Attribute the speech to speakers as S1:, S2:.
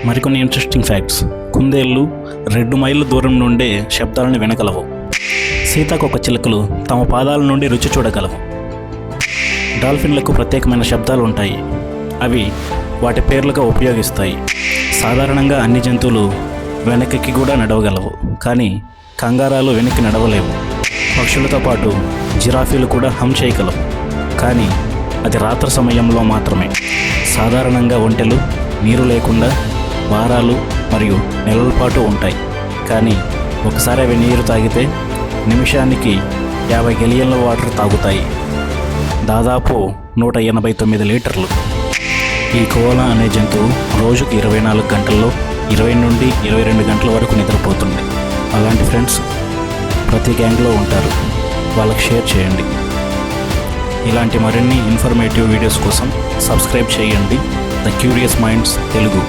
S1: మరికొన్ని interesting facts. కుందేళ్ళు 2 మైళ్ళ దూరం నుండే శబ్దాలను వినగలవు. సీతాకోకచిలుకలు తమ పాదాల నుండి రుచి చూడగలవు. డాల్ఫిన్లకు ప్రత్యేకమైన శబ్దాలు ఉంటాయి. అవి వాటి పేర్లుగా ఉపయోగిస్తాయి. సాధారణంగా అన్ని జంతువులు వెనక్కి కూడా నడవగలవు, కానీ కంగారాలు వెనక్కి నడవలేవు. పక్షులతో పాటు జిరాఫీలు కూడా హమ్ చేయగలవు, కానీ అది రాత్రి సమయంలో మాత్రమే. సాధారణంగా ఒంటెలు నీరు లేకుండా వారాలు మరియు నెలల పాటు ఉంటాయి, కానీ ఒకసారి అవి నీరు తాగితే నిమిషానికి 50 గెలియన్ల వాటర్ తాగుతాయి, దాదాపు 189 లీటర్లు. ఈ కోలా అనే జంతువు రోజుకు 24 గంటల్లో 20 నుండి 22 గంటల వరకు నిద్రపోతుంది. అలాంటి ఫ్రెండ్స్ ప్రతి గ్యాంగ్లో ఉంటారు, వాళ్ళకి షేర్ చేయండి. ఇలాంటి మరిన్ని ఇన్ఫర్మేటివ్ వీడియోస్ కోసం సబ్స్క్రైబ్ చేయండి ద క్యూరియస్ మైండ్స్ తెలుగు.